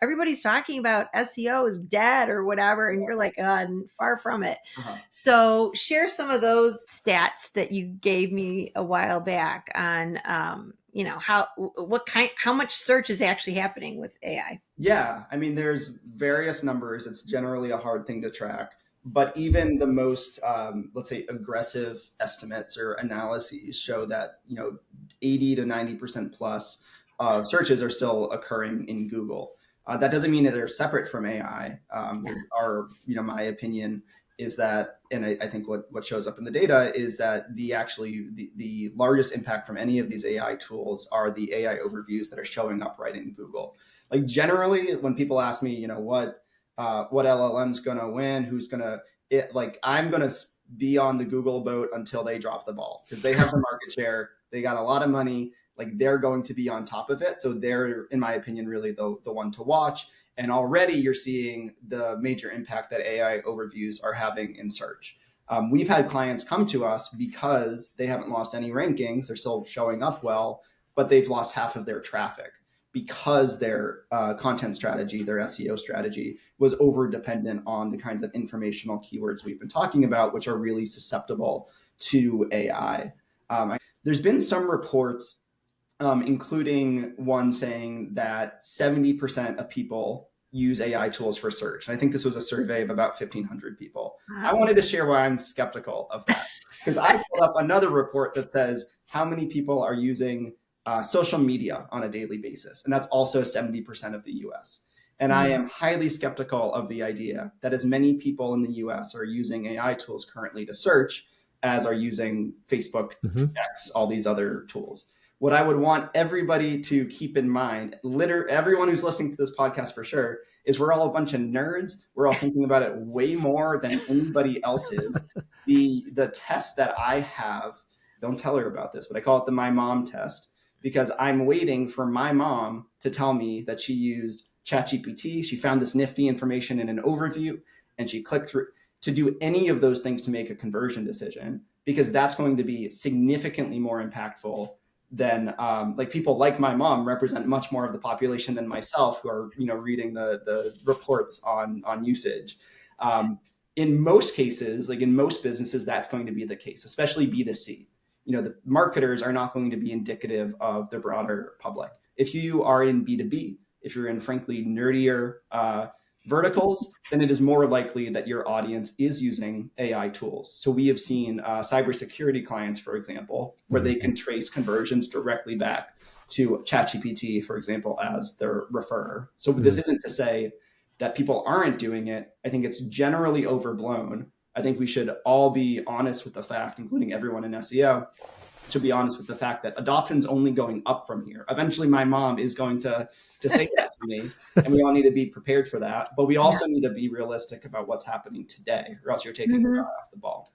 everybody's talking about SEO is dead or whatever. And you're like, far from it. Uh-huh. So share some of those stats that you gave me a while back on, how much search is actually happening with AI. Yeah, I mean, there's various numbers. It's generally a hard thing to track, but even the most, let's say, aggressive estimates or analyses show that 80 to 90% plus of searches are still occurring in Google. That doesn't mean that they're separate from AI. My opinion is that, and I think what shows up in the data is that the largest impact from any of these AI tools are the AI overviews that are showing up right in Google. Like generally, when people ask me, what LLM's gonna win, who's gonna I'm gonna be on the Google boat until they drop the ball because they have the market share, they got a lot of money, like they're going to be on top of it. So they're, in my opinion, really the one to watch. And already you're seeing the major impact that AI overviews are having in search. We've had clients come to us because they haven't lost any rankings, they're still showing up well, but they've lost half of their traffic because their content strategy, their SEO strategy was over dependent on the kinds of informational keywords we've been talking about, which are really susceptible to AI. There's been some reports, including one saying that 70% of people use AI tools for search. And I think this was a survey of about 1,500 people. Wow. I wanted to share why I'm skeptical of that, because I pulled up another report that says how many people are using social media on a daily basis. And that's also 70% of the US. And I am highly skeptical of the idea that as many people in the US are using AI tools currently to search as are using Facebook, X, all these other tools. What I would want everybody to keep in mind, everyone who's listening to this podcast for sure, is we're all a bunch of nerds. We're all thinking about it way more than anybody else is. The test that I have, don't tell her about this, but I call it the My Mom test, because I'm waiting for my mom to tell me that she used ChatGPT. She found this nifty information in an overview and she clicked through to do any of those things to make a conversion decision, because that's going to be significantly more impactful than people like my mom represent much more of the population than myself, who are reading the reports on usage. In most cases, like in most businesses, that's going to be the case, especially B2C. The marketers are not going to be indicative of the broader public. If you are in B2B, if you're in frankly nerdier verticals, then it is more likely that your audience is using AI tools. So we have seen cybersecurity clients, for example, where they can trace conversions directly back to ChatGPT, for example, as their referrer. So this isn't to say that people aren't doing it. I think it's generally overblown. I think we should all be honest with the fact, including everyone in SEO, to be honest with the fact that adoption's only going up from here. Eventually, my mom is going to say that to me, and we all need to be prepared for that. But we also need to be realistic about what's happening today, or else you're taking your eye off the ball.